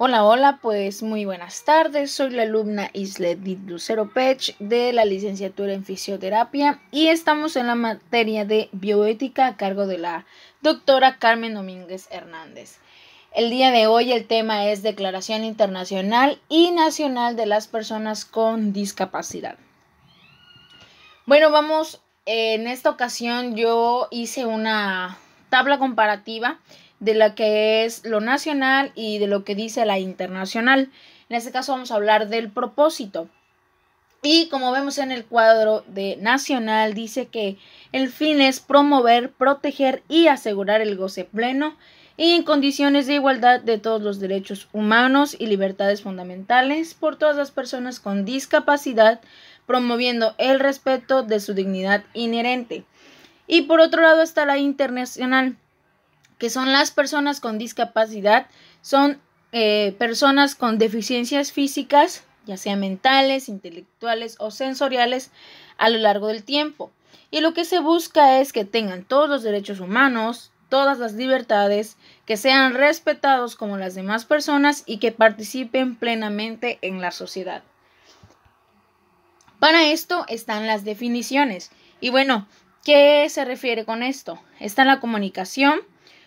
Hola, hola, pues muy buenas tardes. Soy la alumna Isledit Lucero Pech de la licenciatura en fisioterapia y estamos en la materia de bioética a cargo de la doctora Carmen Domínguez Hernández. El día de hoy el tema es Declaración Internacional y Nacional de las Personas con Discapacidad. Bueno, en esta ocasión yo hice una tabla comparativa de lo que es lo nacional y de lo que dice la internacional. En este caso vamos a hablar del propósito. Y como vemos en el cuadro de nacional, dice que el fin es promover, proteger y asegurar el goce pleno y en condiciones de igualdad de todos los derechos humanos y libertades fundamentales por todas las personas con discapacidad, promoviendo el respeto de su dignidad inherente. Y por otro lado está la internacional, que son las personas con discapacidad, son personas con deficiencias físicas, ya sean mentales, intelectuales o sensoriales, a lo largo del tiempo. Y lo que se busca es que tengan todos los derechos humanos, todas las libertades, que sean respetados como las demás personas y que participen plenamente en la sociedad. Para esto están las definiciones. Y bueno, ¿qué se refiere con esto? Está la comunicación.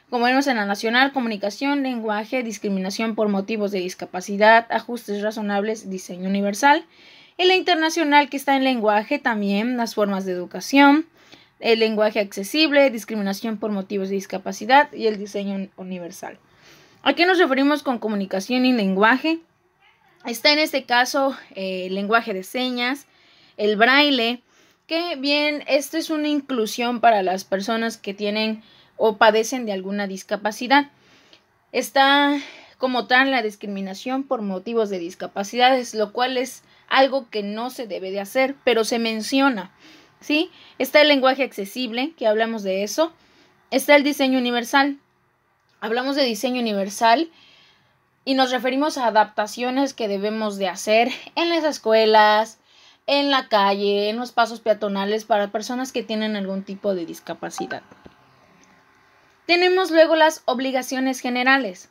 Como vemos en la nacional, comunicación, lenguaje, discriminación por motivos de discapacidad, ajustes razonables, diseño universal. En la internacional, que está en lenguaje, también las formas de educación, el lenguaje accesible, discriminación por motivos de discapacidad y el diseño universal. ¿A qué nos referimos con comunicación y lenguaje? Está en este caso el lenguaje de señas, el braille, que bien, esto es una inclusión para las personas que tienen o padecen de alguna discapacidad. Está como tal la discriminación por motivos de discapacidades, lo cual es algo que no se debe de hacer, pero se menciona, ¿sí? Está el lenguaje accesible, que hablamos de eso. Está el diseño universal. Hablamos de diseño universal y nos referimos a adaptaciones que debemos de hacer en las escuelas, en la calle, en los pasos peatonales para personas que tienen algún tipo de discapacidad. Tenemos luego las obligaciones generales.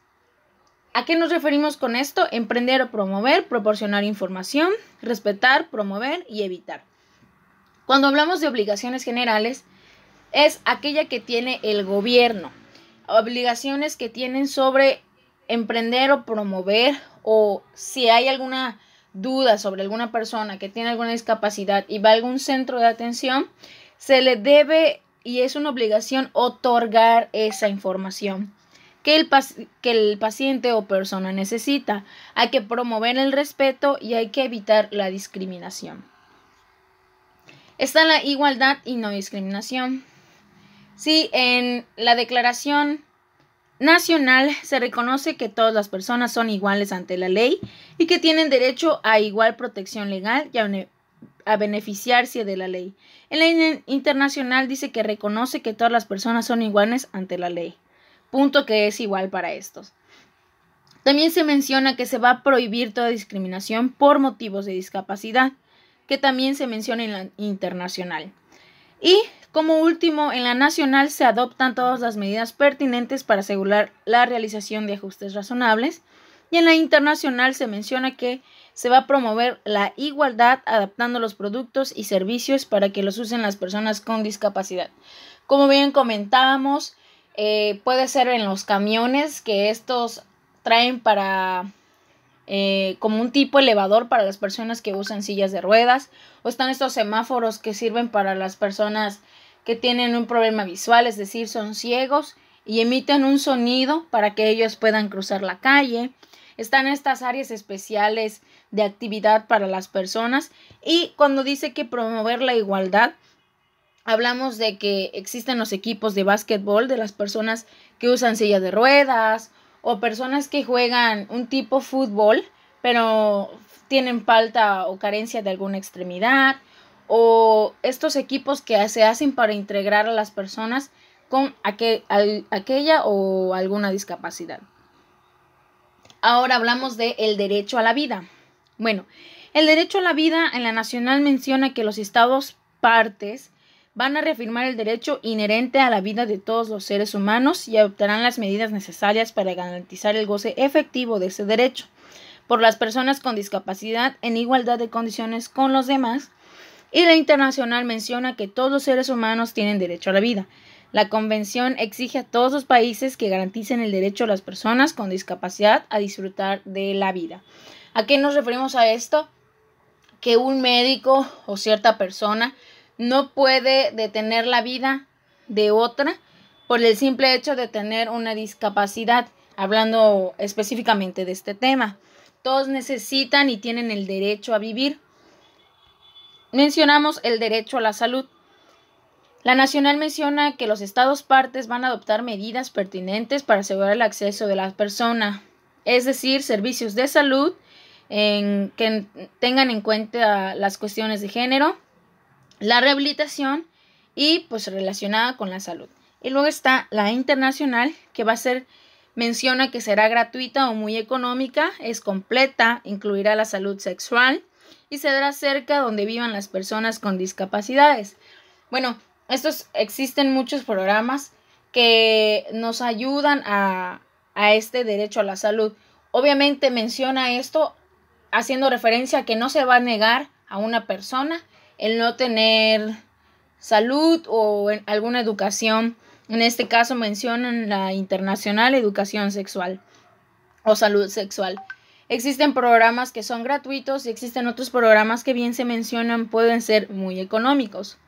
¿A qué nos referimos con esto? Emprender o promover, proporcionar información, respetar, promover y evitar. Cuando hablamos de obligaciones generales, es aquella que tiene el gobierno. Obligaciones que tienen sobre emprender o promover, o si hay alguna duda sobre alguna persona que tiene alguna discapacidad y va a algún centro de atención, se le debe, y es una obligación, otorgar esa información que el paciente o persona necesita. Hay que promover el respeto y hay que evitar la discriminación. Está la igualdad y no discriminación. Sí, en la Declaración Nacional se reconoce que todas las personas son iguales ante la ley y que tienen derecho a igual protección legal y a beneficiarse de la ley. En la internacional dice que reconoce que todas las personas son iguales ante la ley, punto que es igual para estos. También se menciona que se va a prohibir toda discriminación por motivos de discapacidad, que también se menciona en la internacional. Y como último, en la nacional se adoptan todas las medidas pertinentes para asegurar la realización de ajustes razonables, y en la internacional se menciona que se va a promover la igualdad adaptando los productos y servicios para que los usen las personas con discapacidad. Como bien comentábamos, puede ser en los camiones que estos traen para como un tipo elevador para las personas que usan sillas de ruedas, o están estos semáforos que sirven para las personas que tienen un problema visual, es decir, son ciegos y emiten un sonido para que ellos puedan cruzar la calle. Están estas áreas especiales de actividad para las personas, y cuando dice que promover la igualdad, hablamos de que existen los equipos de básquetbol de las personas que usan silla de ruedas o personas que juegan un tipo fútbol, pero tienen falta o carencia de alguna extremidad, o estos equipos que se hacen para integrar a las personas con aquella o alguna discapacidad. Ahora hablamos del derecho a la vida. Bueno, el derecho a la vida en la nacional menciona que los estados partes van a reafirmar el derecho inherente a la vida de todos los seres humanos y adoptarán las medidas necesarias para garantizar el goce efectivo de ese derecho por las personas con discapacidad en igualdad de condiciones con los demás. Y la internacional menciona que todos los seres humanos tienen derecho a la vida. La convención exige a todos los países que garanticen el derecho a las personas con discapacidad a disfrutar de la vida. ¿A qué nos referimos a esto? Que un médico o cierta persona no puede detener la vida de otra por el simple hecho de tener una discapacidad, hablando específicamente de este tema. Todos necesitan y tienen el derecho a vivir. Mencionamos el derecho a la salud. La nacional menciona que los estados partes van a adoptar medidas pertinentes para asegurar el acceso de la persona, es decir, servicios de salud que tengan en cuenta las cuestiones de género, la rehabilitación y pues relacionada con la salud. Y luego está la internacional, que menciona que será gratuita o muy económica, es completa, incluirá la salud sexual y se dará cerca donde vivan las personas con discapacidades. Bueno, existen muchos programas que nos ayudan a este derecho a la salud. Obviamente menciona esto haciendo referencia a que no se va a negar a una persona el no tener salud o alguna educación. En este caso mencionan la internacional educación sexual o salud sexual. Existen programas que son gratuitos y existen otros programas que bien se mencionan pueden ser muy económicos.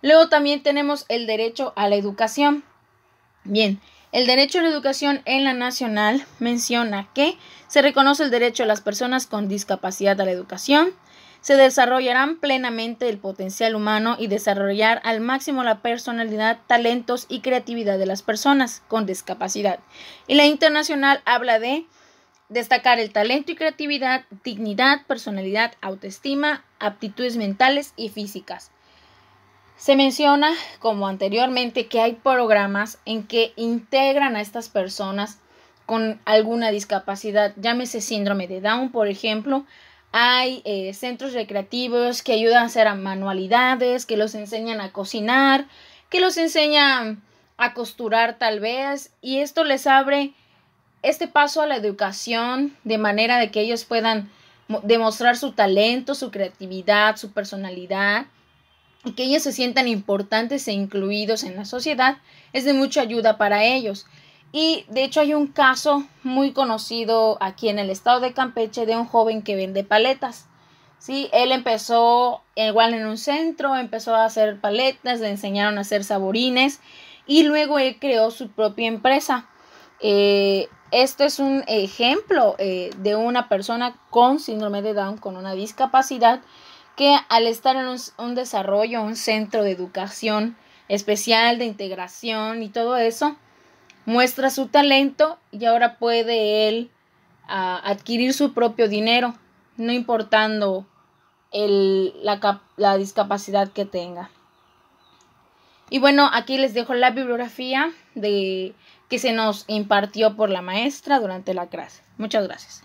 Luego también tenemos el derecho a la educación. Bien, el derecho a la educación en la nacional menciona que se reconoce el derecho a las personas con discapacidad a la educación, se desarrollarán plenamente el potencial humano y desarrollar al máximo la personalidad, talentos y creatividad de las personas con discapacidad. Y la internacional habla de destacar el talento y creatividad, dignidad, personalidad, autoestima, aptitudes mentales y físicas. Se menciona, como anteriormente, que hay programas en que integran a estas personas con alguna discapacidad, llámese síndrome de Down, por ejemplo. Hay centros recreativos que ayudan a hacer manualidades, que los enseñan a cocinar, que los enseñan a costurar tal vez, y esto les abre este paso a la educación de manera de que ellos puedan demostrar su talento, su creatividad, su personalidad, y que ellos se sientan importantes e incluidos en la sociedad. Es de mucha ayuda para ellos. Y de hecho hay un caso muy conocido aquí en el estado de Campeche de un joven que vende paletas. Sí, él empezó igual en un centro, empezó a hacer paletas, le enseñaron a hacer saborines y luego él creó su propia empresa. Esto es un ejemplo de una persona con síndrome de Down, con una discapacidad, que al estar en un desarrollo, un centro de educación especial, de integración y todo eso, muestra su talento y ahora puede él adquirir su propio dinero, no importando la discapacidad que tenga. Y bueno, aquí les dejo la bibliografía que se nos impartió por la maestra durante la clase. Muchas gracias.